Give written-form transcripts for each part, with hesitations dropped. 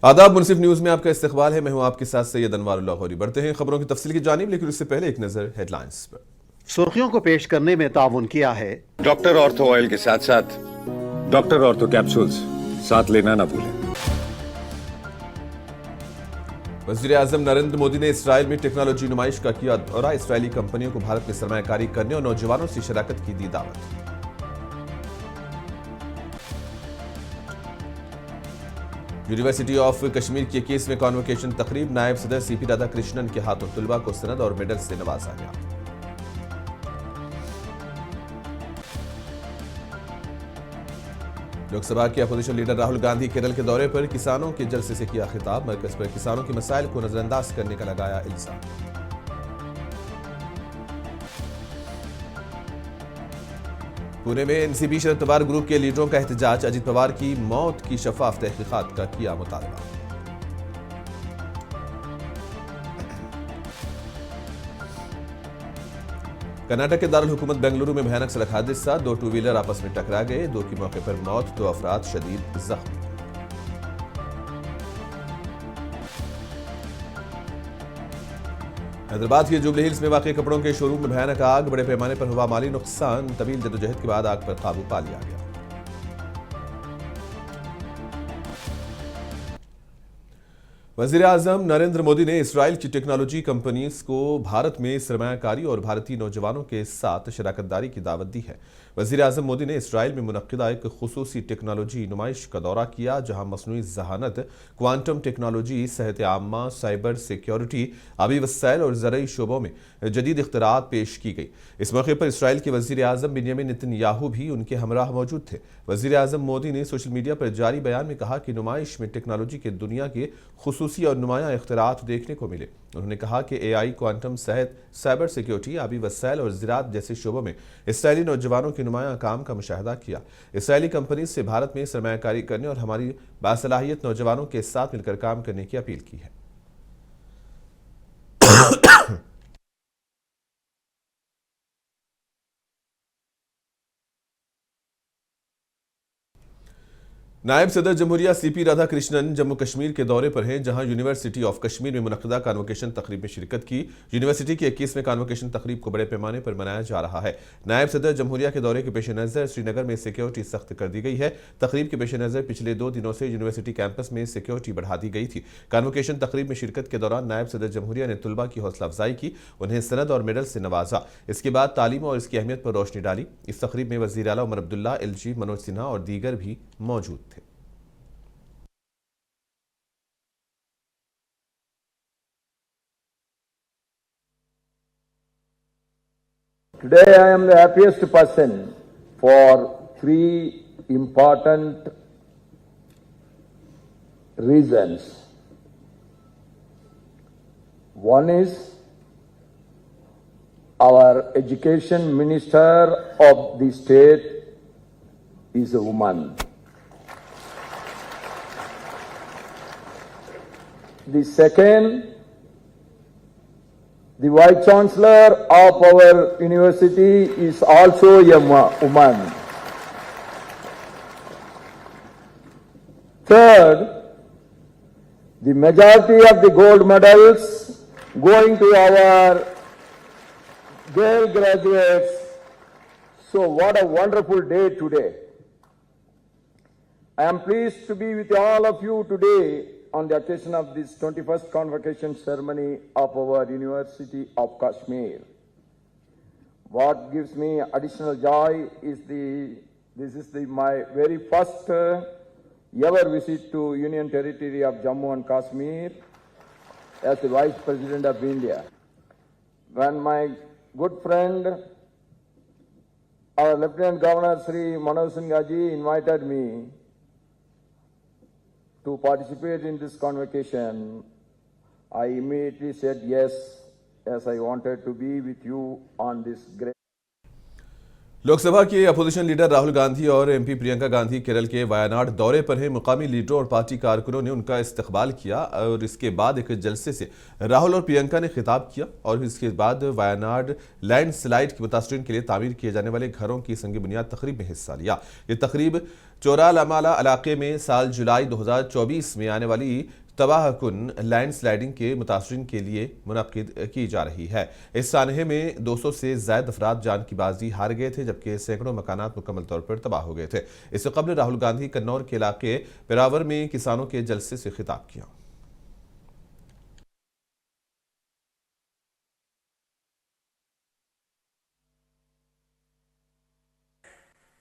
आदाब मुनसिफ न्यूज में आपका इस्तकबाल है। मैं हूं आपके साथ सैयद अनवारुल्लाह गौरी। बढ़ते हैं खबरों की तफसील की जानिब, लेकिन उससे पहले एक नजर हेडलाइंस पर। सुर्खियों को पेश करने में ताउन किया है डॉक्टर ऑर्थो ऑयल के साथ साथ डॉक्टर ऑर्थो कैप्सूल्स साथ लेना ना भूलें। वज़ीर आज़म नरेंद्र मोदी ने इसराइल में टेक्नोलॉजी नुमाइश का किया दौरा। इसराइली कंपनियों को भारत में सरमायाकारी करने और नौजवानों से शराकत की दी दावत। यूनिवर्सिटी ऑफ कश्मीर की 21वें कॉन्वोकेशन तकरीब, नायब सदर सीपी राधाकृष्णन के हाथों तलबा को सनद और मेडल से नवाजा गया। लोकसभा के अपोजिशन लीडर राहुल गांधी केरल के दौरे पर किसानों के जलसे से किया खिताब। मरकज पर किसानों के मसाइल को नजरअंदाज करने का लगाया इल्जाम। पुणे में एनसीपी शरद पवार ग्रुप के लीडरों का एहतजाज। अजित पवार की मौत की शफाफ तहकीकात का किया मुतालबा। कर्नाटक के दारुल हुकूमत बेंगलुरु में भयानक सड़क हादसा। 2 टू व्हीलर आपस में टकरा गए। 2 की मौके पर मौत, 2 अफराद शदीद जख्मी। हैदराबाद के जुबली हिल्स में वाकई कपड़ों के शोरूम में भयानक आग। बड़े पैमाने पर हुआ माली नुकसान। तवील जदोजहद के बाद आग पर काबू पा लिया गया। वज़ीर आज़म नरेंद्र मोदी ने इसराइल की टेक्नोलॉजी कंपनीज को भारत में सरमायाकारी और भारतीय नौजवानों के साथ शराकतदारी की दावत दी है। वज़ीर आज़म मोदी ने इसराइल में मुनक्किदा एक खुसूसी टेक्नोलॉजी नुमाइश का दौरा किया, जहां मसनूई जहानत, क्वांटम टेक्नोलॉजी, सेहत आम्मा, साइबर सिक्योरिटी, आबी वसाइल और ज़रई शोबों में जदीद इख्तराआत पेश की गई। इस मौके पर इसराइल के वज़ीर आज़म बिन्यामिन नेतन्याहू भी उनके हमराह मौजूद थे। वज़ीर आज़म मोदी ने सोशल मीडिया पर जारी बयान में कहा कि नुमाइश में टेक्नोलॉजी के दुनिया के खुसूसी और नुमाया इख्तराआत देखने को मिले। उन्होंने कहा कि AI, क्वांटम, सेहत, साइबर सिक्योरिटी, आबी वसाइल और ज़राअत जैसे शोबों में इसराइली नौजवानों के नुमाया काम का मुशाहिदा किया। इसराइली कंपनी से भारत में सरमायाकारी करने और हमारी बासलाहियत नौजवानों के साथ मिलकर काम करने की अपील की है। नायब सदर जमहूरिया सीपी राधाकृष्णन जम्मू कश्मीर के दौरे पर हैं, जहां यूनिवर्सिटी ऑफ कश्मीर में मुनक्किदा कॉन्वोकेशन तकरीब में शिरकत की। यूनिवर्सिटी की 21वें कॉन्वोकेशन तकरीब को बड़े पैमाने पर मनाया जा रहा है। नायब सदर जमहूरिया के दौरे के पेश नज़र श्रीनगर में सिक्योरिटी सख्त कर दी गई है। तकरीब के पेश नज़र पिछले 2 दिनों से यूनिवर्सिटी कैंपस में सिक्योरिटी बढ़ा दी गई थी। कॉन्वोकेशन तकरीब में शिरकत के दौरान नायब सदर जमहूरिया ने तुलबा की हौसला अफजाई की, उन्हें सनद और मेडल से नवाजा। इसके बाद तालीम और इसकी अहमियत पर रोशनी डाली। इस तकरीब में वज़ीर आला उमर अब्दुल्ला, LG, मनोज सिन्हा और दीगर भी मौजूद थे। Today I am the happiest person for 3 important reasons. One is our education minister of the state is a woman. The second, the Vice Chancellor of our university is also a woman. Third, the majority of the gold medals going to our girl graduates. So what a wonderful day today. I am pleased to be with all of you today on the occasion of this 21st convocation ceremony of our University of Kashmir. What gives me additional joy is my very first ever visit to Union Territory of Jammu and Kashmir as the Vice President of India. When my good friend, our Lieutenant Governor Sri Manoj Sinha ji invited me to participate in this convocation, I immediately said yes, as I wanted to be with you on this great. Lok Sabha के opposition leader Rahul Gandhi और MP Priyanka Gandhi Kerala के वायनाड दौरे पर हैं। मुकामी लीडरों और party कारकुनों ने उनका इस्तकबाल किया और इसके बाद एक जलसे से राहुल और प्रियंका ने खिताब किया और इसके बाद वायनाड लैंडस्लाइड के मुतासरीन के लिए तामीर किए जाने वाले घरों की संग बुनियाद तकरीब में हिस्सा लिया। ये तकरीब चोरालामाला इलाके में साल जुलाई 2024 में आने वाली तबाहकुन लैंडस्लाइडिंग के मुतासरीन के लिए मुनक्किद की जा रही है। इस सानहे में 200 से ज्यादा अफराद जान की बाजी हार गए थे, जबकि सैकड़ों मकानात मुकम्मल तौर पर तबाह हो गए थे। इससे कबल राहुल गांधी कन्नौर के इलाके पिरावर में किसानों के जलसे से खिताब किया।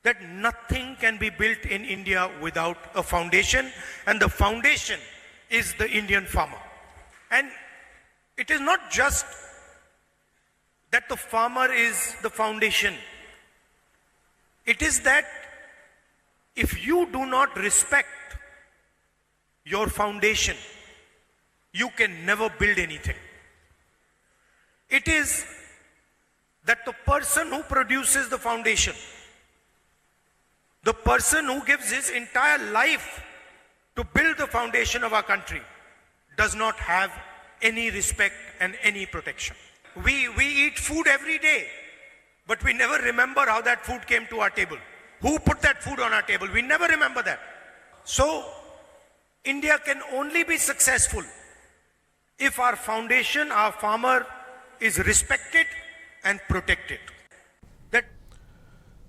That nothing can be built in India without a foundation, and the foundation is the Indian farmer. And it is not just that the farmer is the foundation. It is that if you do not respect your foundation, you can never build anything. It is that the person who produces the foundation, the person who gives his entire life to build the foundation of our country, does not have any respect and any protection. We eat food every day, but we never remember how that food came to our table. Who put that food on our table? We never remember that. So, India can only be successful if our foundation, our farmer, is respected and protected.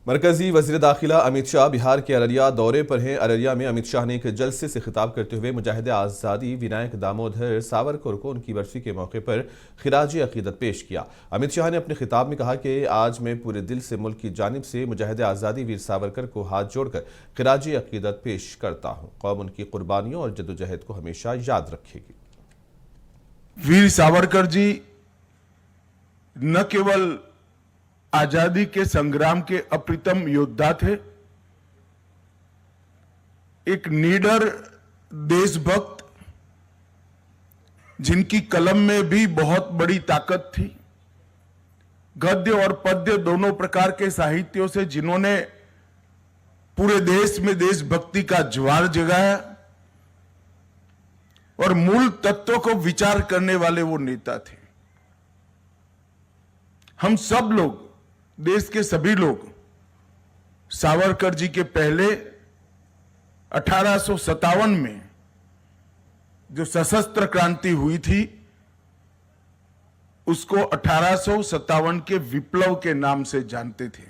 मरकजी वज़ीर दाखिला अमित शाह बिहार के अररिया दौरे पर हैं। अररिया में अमित शाह ने एक जलसे से खिताब करते हुए मुजाहिद आज़ादी विनायक दामोदर सावरकर को उनकी बरसी के मौके पर खिराज अकीदत पेश किया। अमित शाह ने अपने खिताब में कहा कि आज मैं पूरे दिल से मुल्क की जानिब से मुजाहिद आज़ादी वीर सावरकर को हाथ जोड़कर खिराज अकीदत पेश करता हूँ। कौम उनकी कुर्बानियों और जद्दोजहद को हमेशा याद रखेगी। वीर सावरकर जी न केवल आजादी के संग्राम के अप्रतिम योद्धा थे, एक निडर देशभक्त जिनकी कलम में भी बहुत बड़ी ताकत थी। गद्य और पद्य दोनों प्रकार के साहित्यों से जिन्होंने पूरे देश में देशभक्ति का ज्वार जगाया और मूल तत्वों को विचार करने वाले वो नेता थे। हम सब लोग, देश के सभी लोग, सावरकर जी के पहले 1857 में जो सशस्त्र क्रांति हुई थी उसको 1857 के विप्लव के नाम से जानते थे।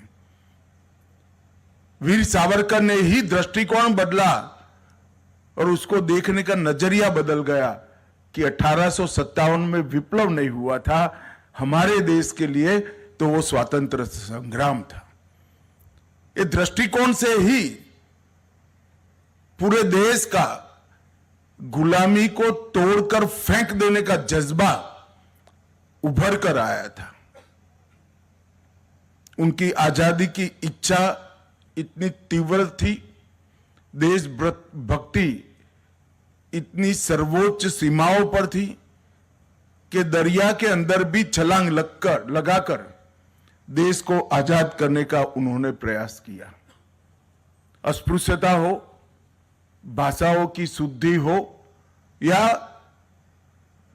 वीर सावरकर ने ही दृष्टिकोण बदला और उसको देखने का नजरिया बदल गया कि 1857 में विप्लव नहीं हुआ था हमारे देश के लिए, तो वो स्वातंत्र संग्राम था। इस दृष्टिकोण से ही पूरे देश का गुलामी को तोड़कर फेंक देने का जज्बा उभर कर आया था। उनकी आजादी की इच्छा इतनी तीव्र थी, देशभक्ति इतनी सर्वोच्च सीमाओं पर थी कि दरिया के अंदर भी छलांग लगाकर देश को आजाद करने का उन्होंने प्रयास किया। अस्पृश्यता हो, भाषाओं की शुद्धि हो या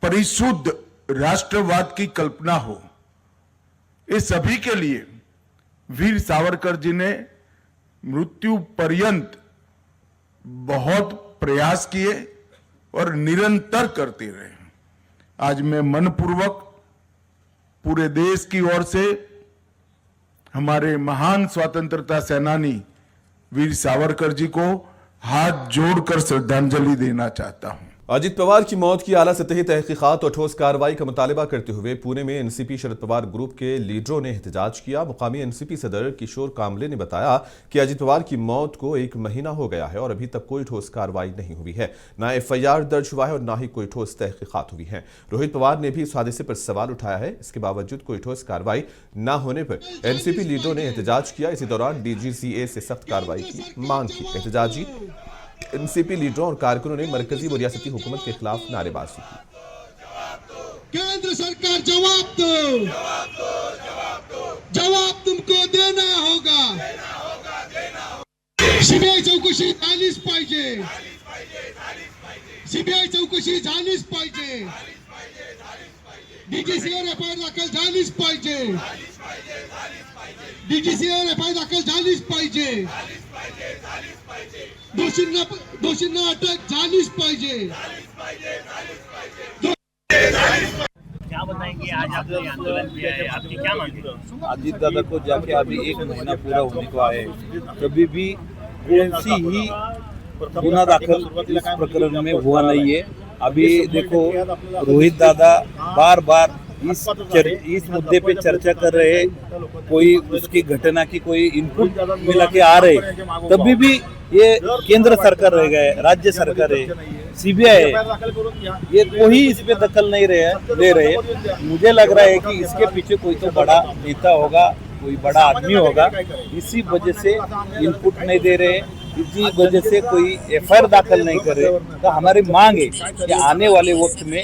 परिशुद्ध राष्ट्रवाद की कल्पना हो, इस सभी के लिए वीर सावरकर जी ने मृत्यु पर्यंत बहुत प्रयास किए और निरंतर करते रहे। आज मैं मनपूर्वक पूरे देश की ओर से हमारे महान स्वतंत्रता सेनानी वीर सावरकर जी को हाथ जोड़कर श्रद्धांजलि देना चाहता हूं। अजित पवार की मौत की आला सतही तहकीकात और ठोस कार्रवाई का मुतालबा करते हुए पुणे में एनसीपी शरद पवार ग्रुप के लीडरों ने एहतजाज किया। मुकामी एनसीपी सदर किशोर कामले ने बताया कि अजित पवार की मौत को 1 महीना हो गया है और अभी तक कोई ठोस कार्रवाई नहीं हुई है, ना एफआईआर दर्ज हुआ है और ना ही कोई ठोस तहकीकात हुई है। रोहित पवार ने भी इस हादसे पर सवाल उठाया है। इसके बावजूद कोई ठोस कार्रवाई न होने पर एनसीपी लीडरों ने एहतजाज किया। इसी दौरान डीजीसीए से सख्त कार्रवाई की मांग की। एहतजाजी एनसीपी लीडरों और कारकुनों ने मरकजी व रियासती हुकूमत के खिलाफ नारेबाजी की। केंद्र सरकार जवाब दो, जवाब तुमको देना होगा। सीबीआय चौकशी झालीच पाहिजे. सीबीआय चौकशी झालीच पाहिजे. डीजीसीवर एफआयआर दाखल झालीच पाहिजे. डीजीसीवर एफआयआर दाखल झालीच पाहिजे. दोषींना अटक झालीच पाहिजे. क्या बताएंगे, आज आपने आंदोलन किया है, आपकी क्या मांग है? अजीत दादा को जाके अभी 1 महीना पूरा होने को आए, कभी भी कौन सी ही गुना दाखल इस प्रकरण में हुआ नहीं है. अभी देखो रोहित दादा बार बार इस मुद्दे पे चर्चा कर रहे हैं, कोई उसकी घटना की कोई इनपुट मिला के आ रहे, तभी भी ये केंद्र सरकार रह गए, राज्य सरकार है, सीबीआई है, ये कोई इस पे दखल नहीं ले रहे. मुझे लग रहा है कि इसके पीछे कोई तो बड़ा नेता होगा, कोई बड़ा आदमी होगा, इसी वजह से इनपुट नहीं दे रहे, इसी वजह से कोई एफआईआर दाखिल नहीं कर रहे. तो हमारी मांग है कि आने वाले वक्त में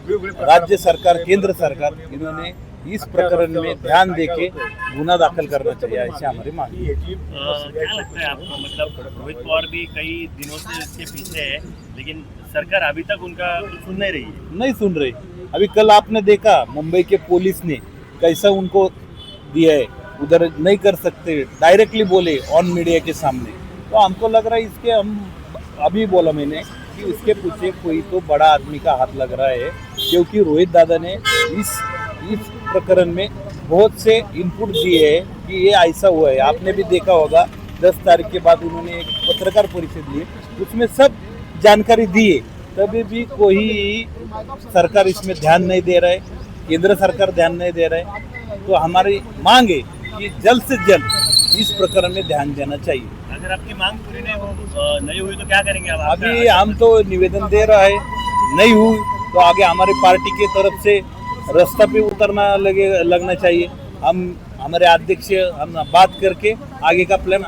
राज्य सरकार, केंद्र सरकार, इन्होंने इस प्रकरण में ध्यान देके गुना दाखिल करना चाहिए, ऐसी हमारी मांग है. क्या लगता है आपको, मतलब रोहित पवार भी कई दिनों से इसके पीछे है, लेकिन सरकार अभी तक उनका सुन नहीं रही है? नहीं सुन रही. अभी कल आपने देखा मुंबई के पुलिस ने कैसा उनको दिया है, उधर नहीं कर सकते, डायरेक्टली बोले ऑन मीडिया के सामने. तो हमको लग रहा है इसके, हम अभी बोला मैंने कि इसके पीछे कोई तो बड़ा आदमी का हाथ लग रहा है, क्योंकि रोहित दादा ने इस प्रकरण में बहुत से इनपुट दिए हैं कि ये ऐसा हुआ है. आपने भी देखा होगा 10 तारीख के बाद उन्होंने एक पत्रकार परिषद ली, उसमें सब जानकारी दी है, तभी भी कोई सरकार इसमें ध्यान नहीं दे रहा है, केंद्र सरकार ध्यान नहीं दे रहा है. तो हमारी मांग है कि जल्द से जल्द इस प्रकरण में ध्यान देना चाहिए. अगर आपकी मांग पूरी नहीं हुई तो क्या करेंगे आप? अभी हम तो निवेदन दे रहा है, नहीं हुई तो आगे हमारी पार्टी की तरफ से रास्ता पे उतरना लगना चाहिए. हम हमारे अध्यक्ष हम बात करके आगे का प्लान.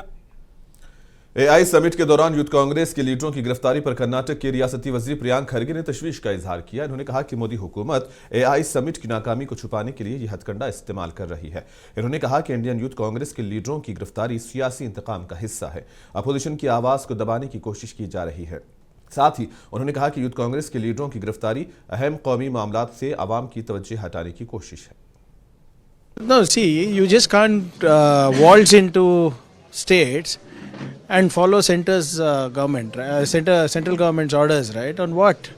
एआई समिट के दौरान यूथ कांग्रेस के लीडरों की गिरफ्तारी पर कर्नाटक के रियासती वजीर प्रियांक खरगे ने तशवीश का इजहार किया. इन्होंने कहा कि मोदी हुकूमत एआई समिट की नाकामी को छुपाने के लिए यह हथकंडा इस्तेमाल कर रही है. इन्होंने कहा कि इंडियन यूथ कांग्रेस के लीडरों की गिरफ्तारी सियासी इंतकाम का हिस्सा है. अपोजिशन की आवाज को दबाने की कोशिश की जा रही है. साथ ही उन्होंने कहा कि यूथ कांग्रेस के लीडरों की गिरफ्तारी अहम कौमी मामलात से आवाम की तवज्जो हटाने की कोशिश है. No, see, you just can't waltz into states and follow center's government, central government's orders, right? On what?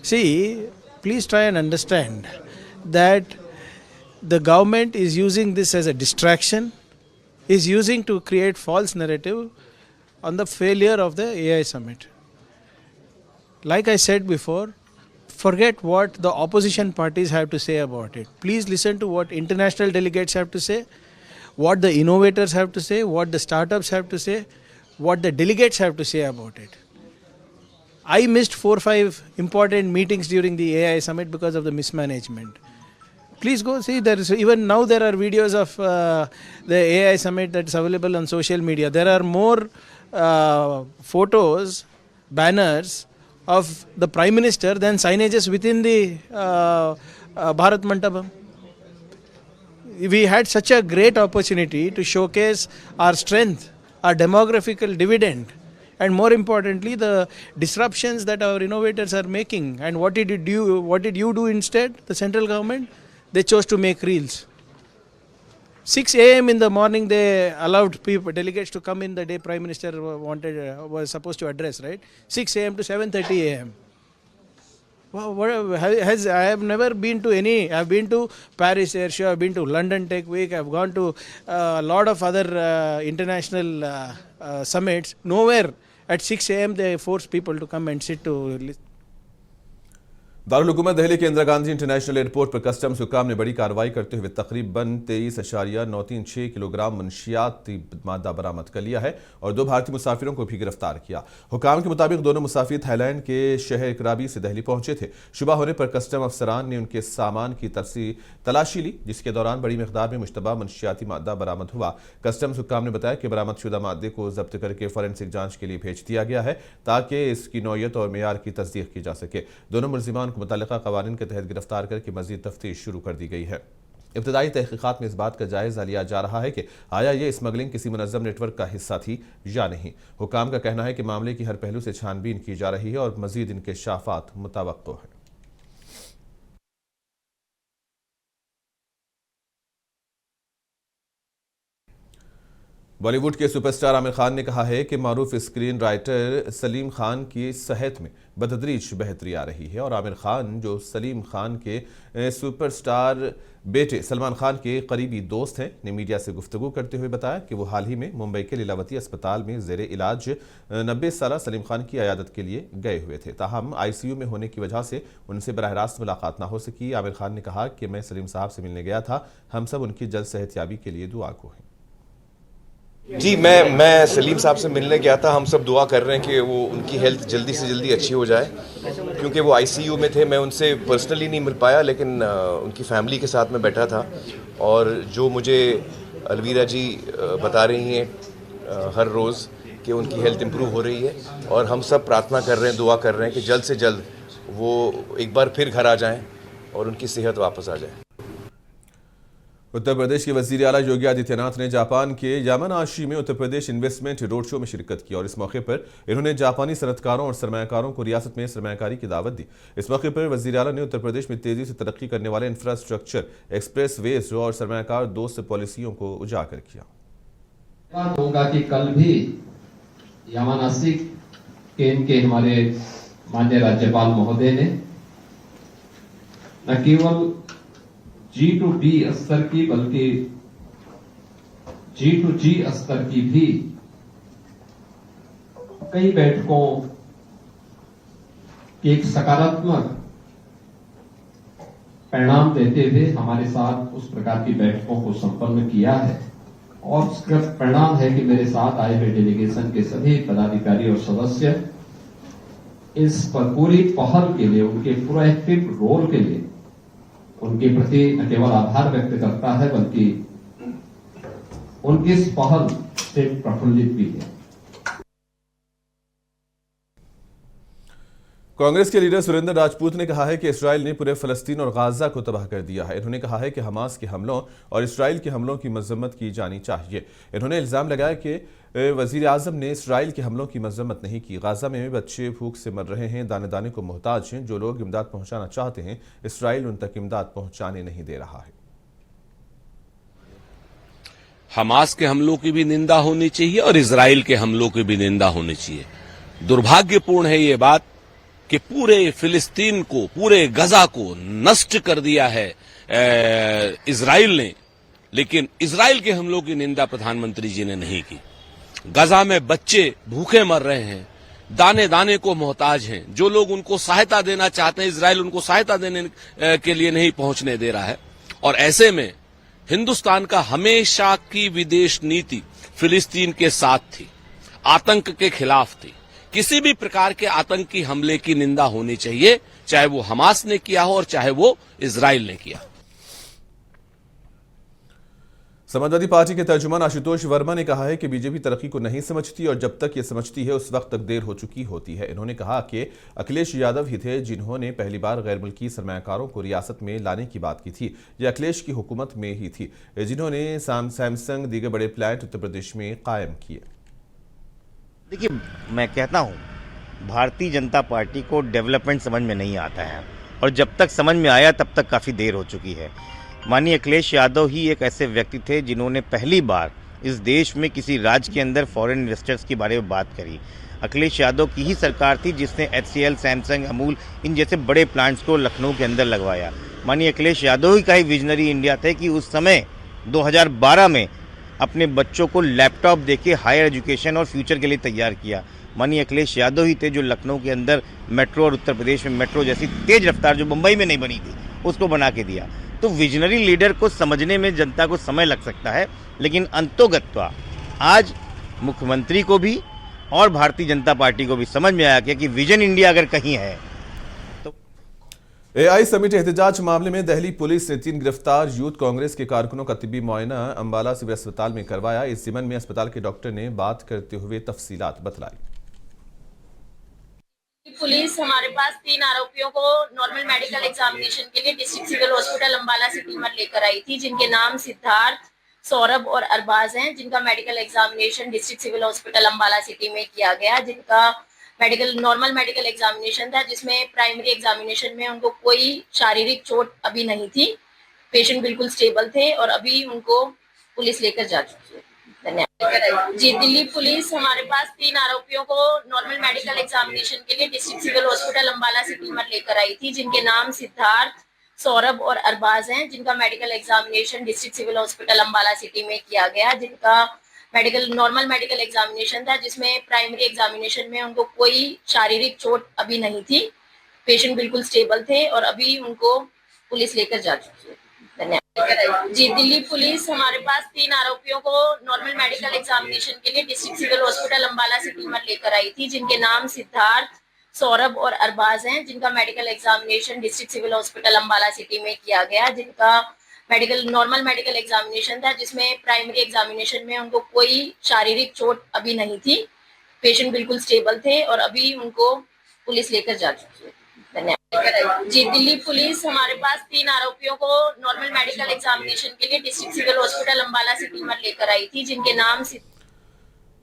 See, please try and understand that the government is using this as a distraction, is using to create false narrative on the failure of the AI summit. Like I said before, forget what the opposition parties have to say about it. Please listen to what international delegates have to say, what the innovators have to say, what the startups have to say, what the delegates have to say about it. I missed 4 or 5 important meetings during the AI summit because of the mismanagement. Please go see, there is, even now there are videos of the AI summit that's available on social media. There are more photos, banners of the Prime Minister than signages within the Bharat Mandapam. We had such a great opportunity to showcase our strength, our demographical dividend, and more importantly the disruptions that our innovators are making. And what did you do instead? The central government, they chose to make reels. 6 a.m. in the morning they allowed people, delegates to come in the day Prime Minister was supposed to address, right? 6 a.m. to 7:30 a.m. Wow, I have never been to any. I've been to Paris Air Show, I've been to London Tech Week, I've gone to a lot of other international summits. Nowhere at 6 a.m. they force people to come and sit to listen. Darul हुकूमत दिल्ली के Indira Gandhi international airport पर customs हुकाम ने बड़ी कार्रवाई करते हुए तकरीबन 23.936 किलोग्राम मनशियाती मादा बरामद कर लिया है और 2 भारतीय मुसाफिरों को भी गिरफ्तार किया. हुकाम के मुताबिक दोनों मुसाफिर थाईलैंड के शहर कराबी से दिल्ली पहुंचे थे. शुबा होने पर कस्टम अफसरान ने उनके सामान की तलाशी ली, जिसके दौरान बड़ी मिकदार में मुश्तबा मनशियाती मादा बरामद हुआ. कस्टम्स हुकाम ने बताया कि बरामदशुदा मादे को जब्त करके फॉरेंसिक जांच के लिए भेज दिया गया है ताकि इसकी नौयत और मेयार की तस्दीक की जा सके. दोनों मुलजिमान को मुतल्लिका कवानीन के तहत गिरफ्तार करके मजीद तफ्तीश शुरू कर दी गई है. इब्तदाई तहकीकात में इस बात का जायजा लिया जा रहा है कि आया ये स्मगलिंग किसी मुनज़्ज़म नेटवर्क का हिस्सा थी या नहीं। हुकाम का कहना है कि मामले की हर पहलू से छानबीन की जा रही है और मजीद इंकशाफात मुतवक्को है। बॉलीवुड के सुपरस्टार आमिर खान ने कहा है कि मारूफ स्क्रीन राइटर सलीम खान की सेहत में बतदरीज बेहतरी आ रही है और आमिर खान जो सलीम खान के सुपरस्टार बेटे सलमान खान के करीबी दोस्त हैं ने मीडिया से गुफ्तगू करते हुए बताया कि वो हाल ही में मुंबई के लीलावती अस्पताल में ज़ेरे इलाज 90 साला सलीम खान की अयादत के लिए गए हुए थे। ताहम ICU में होने की वजह से उनसे बराह रास्त मुलाकात न हो सकी। आमिर खान ने कहा कि मैं सलीम साहब से मिलने गया था, हम सब उनकी जल्द सेहतयाबी के लिए दुआ को हैं। जी मैं सलीम साहब से मिलने गया था। हम सब दुआ कर रहे हैं कि वो उनकी हेल्थ जल्दी से जल्दी अच्छी हो जाए, क्योंकि वो ICU में थे। मैं उनसे पर्सनली नहीं मिल पाया, लेकिन उनकी फैमिली के साथ में बैठा था और जो मुझे अलवीरा जी बता रही हैं हर रोज़ कि उनकी हेल्थ इम्प्रूव हो रही है और हम सब प्रार्थना कर रहे हैं, दुआ कर रहे हैं कि जल्द से जल्द वो एक बार फिर घर आ जाएँ और उनकी सेहत वापस आ जाए। उत्तर प्रदेश के वजीर आला योगी आदित्यनाथ ने जापान के यामानाशी में Uttar Pradesh investment road show में शिरकत की और इस मौके पर इन्होंने जापानी सनतकारों और सरमायाकारों को रियासत में सरमायाकारी की दावत दी। इस मौके पर वजीर आला ने उत्तर प्रदेश में तेजी से तरक्की करने वाले इंफ्रास्ट्रक्चर, एक्सप्रेस वेज और सरमायाकार दोस्त पॉलिसियों को उजागर किया। होगा कि कल भी यामानाशी के हमारे माननीय राज्यपाल महोदय ने न केवल G2D स्तर की बल्कि G2G स्तर की भी कई बैठकों के एक सकारात्मक परिणाम देते हुए हमारे साथ उस प्रकार की बैठकों को संपन्न किया है और उसका परिणाम है कि मेरे साथ आए हुए डेलीगेशन के सभी पदाधिकारी और सदस्य इस पर पूरी पहल के लिए, उनके पूरा एक्टिव रोल के लिए उनके प्रति न केवल आभार व्यक्त करता है बल्कि उनकी इस पहल से प्रफुल्लित भी है। कांग्रेस के लीडर सुरेंद्र राजपूत ने कहा है कि इसराइल ने पूरे फलस्तीन और गाजा को तबाह कर दिया है। इन्होंने कहा है कि हमास के हमलों और इसराइल के हमलों की मजम्मत की जानी चाहिए। इन्होंने इल्जाम लगाया कि वजीर आजम ने इसराइल के हमलों की मजम्मत नहीं की। गाजा में बच्चे भूख से मर रहे हैं, दाने दाने को मोहताज हैं। जो लोग इमदाद पहुंचाना चाहते हैं, इसराइल उन तक इमदाद पहुंचाने नहीं दे रहा है। हमास के हमलों की भी निंदा होनी चाहिए और इसराइल के हमलों की भी निंदा होनी चाहिए। दुर्भाग्यपूर्ण है ये बात कि पूरे फिलिस्तीन को, पूरे गजा को नष्ट कर दिया है इसराइल ने, लेकिन इसराइल के हमलों की निंदा प्रधानमंत्री जी ने नहीं की। गजा में बच्चे भूखे मर रहे हैं, दाने दाने को मोहताज हैं। जो लोग उनको सहायता देना चाहते हैं, इसराइल उनको सहायता देने के लिए नहीं पहुंचने दे रहा है। और ऐसे में हिंदुस्तान का हमेशा की विदेश नीति फिलिस्तीन के साथ थी, आतंक के खिलाफ थी। किसी भी प्रकार के आतंकी हमले की निंदा होनी चाहिए, चाहे वो हमास ने किया हो और चाहे वो इसराइल ने किया। समाजवादी पार्टी के तर्जुमान आशुतोष वर्मा ने कहा है कि बीजेपी तरक्की को नहीं समझती और जब तक ये समझती है उस वक्त तक देर हो चुकी होती है। इन्होंने कहा कि अखिलेश यादव ही थे जिन्होंने पहली बार गैर मुल्की सरमायाकारों को रियासत में लाने की बात की थी। ये अखिलेश की हुकूमत में ही थी जिन्होंने सैमसंग दीगर बड़े प्लांट उत्तर प्रदेश में कायम किए। देखिए, मैं कहता हूँ भारतीय जनता पार्टी को डेवलपमेंट समझ में नहीं आता है और जब तक समझ में आया तब तक काफ़ी देर हो चुकी है। माननीय अखिलेश यादव ही एक ऐसे व्यक्ति थे जिन्होंने पहली बार इस देश में किसी राज्य के अंदर फॉरेन इन्वेस्टर्स के बारे में बात करी। अखिलेश यादव की ही सरकार थी जिसने HCL, सैमसंग, अमूल इन जैसे बड़े प्लांट्स को लखनऊ के अंदर लगवाया। माननीय अखिलेश यादव ही का ही विजनरी इंडिया थे कि उस समय 2012 में अपने बच्चों को लैपटॉप देके हायर एजुकेशन और फ्यूचर के लिए तैयार किया। माननीय अखिलेश यादव ही थे जो लखनऊ के अंदर मेट्रो और उत्तर प्रदेश में मेट्रो जैसी तेज रफ्तार जो मुंबई में नहीं बनी थी उसको बना के दिया। तो विजनरी लीडर को समझने में जनता को समय लग सकता है, लेकिन अंतोगत्वा आज मुख्यमंत्री को भी और भारतीय जनता पार्टी को भी समझ में आया कि विजन इंडिया अगर कहीं है तो। AI समिट एहतजाज मामले में दिल्ली पुलिस ने 3 गिरफ्तार यूथ कांग्रेस के कारकुनों का तिब्बी मुआयना अंबाला सिविल अस्पताल में करवाया। इस ज़िमन में अस्पताल के डॉक्टर ने बात करते हुए तफसीलात बतलाई। पुलिस हमारे पास 3 आरोपियों को नॉर्मल मेडिकल एग्जामिनेशन के लिए डिस्ट्रिक्ट सिविल हॉस्पिटल अंबाला से टीमर लेकर आई थी, जिनके नाम सिद्धार्थ, सौरभ और अरबाज हैं, जिनका medical examination district civil hospital Ambala city में किया गया, जिनका नॉर्मल मेडिकल एग्जामिनेशन था, जिसमें प्राइमरी एग्जामिनेशन में उनको कोई शारीरिक चोट अभी नहीं थी। पेशेंट बिल्कुल स्टेबल थे और अभी उनको पुलिस लेकर जा चुकी है। धन्यवाद। जी, दिल्ली पुलिस हमारे पास 3 आरोपियों को नॉर्मल मेडिकल एग्जामिनेशन के लिए डिस्ट्रिक्ट सिविल हॉस्पिटल अंबाला से टीमर लेकर आई थी, जिनके नाम सिद्धार्थ, सौरभ और अरबाज हैं, जिनका medical examination district civil hospital Ambala city में किया गया, जिनका नॉर्मल मेडिकल एग्जामिनेशन था, जिसमें प्राइमरी एग्जामिनेशन में उनको कोई शारीरिक चोट अभी नहीं थी। पेशेंट बिल्कुल स्टेबल थे और अभी उनको पुलिस लेकर जा चुकी है। धन्यवाद। जी, दिल्ली पुलिस हमारे पास 3 आरोपियों को नॉर्मल मेडिकल एग्जामिनेशन के लिए डिस्ट्रिक्ट सिविल हॉस्पिटल अंबाला से टीमर लेकर आई थी, जिनके नाम सिद्धार्थ, सौरभ और अरबाज हैं, जिनका medical examination district civil hospital Ambala city में किया गया, जिनका नॉर्मल मेडिकल एग्जामिनेशन था, जिसमें प्राइमरी एग्जामिनेशन में उनको कोई शारीरिक चोट अभी नहीं थी। पेशेंट बिल्कुल स्टेबल थे और अभी उनको पुलिस लेकर जा चुकी है। धन्यवाद। जी, दिल्ली पुलिस हमारे पास 3 आरोपियों को नॉर्मल मेडिकल एग्जामिनेशन के लिए डिस्ट्रिक्ट सिविल हॉस्पिटल अंबाला से टीमर लेकर आई थी, जिनके नाम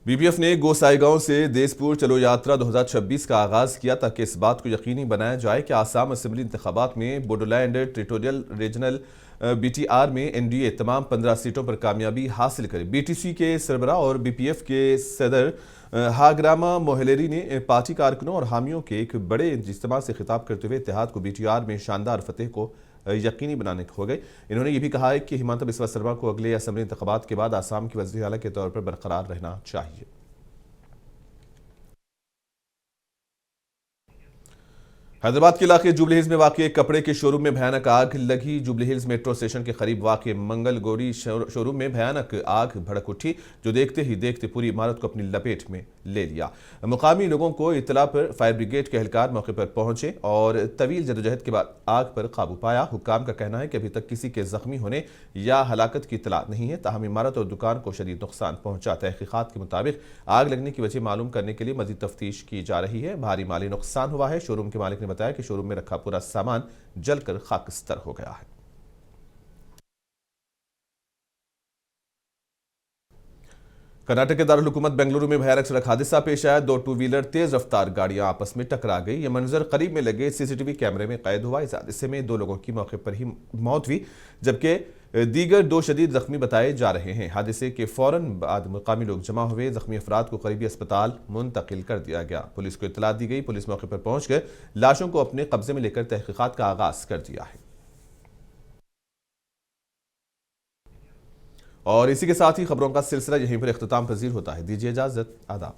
बीपीएफ ने गोसाईगांव से देशपुर चलो यात्रा 2026 का आगाज किया ताकि इस बात को यकीनी बनाया जाए कि आसाम असेंबली इंतखाबात में बोडोलैंड टेरिटोरियल रीजनल बीटीआर में एनडीए तमाम 15 सीटों पर कामयाबी हासिल करे। बीटीसी के सरबराह और बीपीएफ के सदर हाग्रामा मोहलेरी ने पार्टी कारकुनों और हामियों के एक बड़े इज्तिमा से खिताब करते हुए इत्तेहाद को बीटीआर में शानदार फतेह को यकीनी बनाने हो गए। इन्होंने ये भी कहा है कि हिमंता बिस्वा शर्मा को अगले असेंबली इंतखाबात के बाद आसाम की वज़ीर आला के तौर पर बरकरार रहना चाहिए। हैदराबाद के इलाके जुबली हिल्स में वाक़ एक कपड़े के शोरूम में भयानक आग लगी। जुबली हिल्स मेट्रो स्टेशन के करीब वाक़ मंगल गौरी शोरूम में भयानक आग भड़क उठी, जो देखते ही देखते पूरी इमारत को अपनी लपेट में ले लिया। मुकामी लोगों को इत्तला पर फायर ब्रिगेड के एहलकार मौके पर पहुंचे और तवील जदोजहद के बाद आग पर काबू पाया। हुक्काम का कहना है कि अभी तक किसी के जख्मी होने या हलाकत की इत्तला नहीं है, ताहम इमारत और दुकान को शदीद नुकसान पहुंचा। तहकीकात के मुताबिक आग लगने की वजह मालूम करने के लिए मजीद तफ्तीश की जा रही है। भारी माली नुकसान हुआ है। शोरूम के मालिक ने बताया कि शोरूम में रखा पूरा सामान जलकर खाकस्तर हो गया है। कर्नाटक के दारुल हुकूमत बेंगलुरु में भयानक सड़क हादसा पेश आया। 2 टू व्हीलर तेज रफ्तार गाड़ियां आपस में टकरा गई। यह मंजर करीब में लगे सीसीटीवी कैमरे में कैद हुआ। इस हादसे में 2 लोगों की मौके पर ही मौत हुई, जबकि दीगर 2 शदीद जख्मी बताए जा रहे हैं। हादसे के फौरन बाद मुकामी लोग जमा हुए। जख्मी अफराद को करीबी अस्पताल मुंतकिल कर दिया गया। पुलिस को इत्तला दी गई। पुलिस मौके पर पहुंचकर लाशों को अपने कब्जे में लेकर तहकीकात का आगाज कर दिया है। और इसी के साथ ही खबरों का सिलसिला यहीं पर इख्तिताम पजीर होता है। दीजिए इजाजत। आदाब।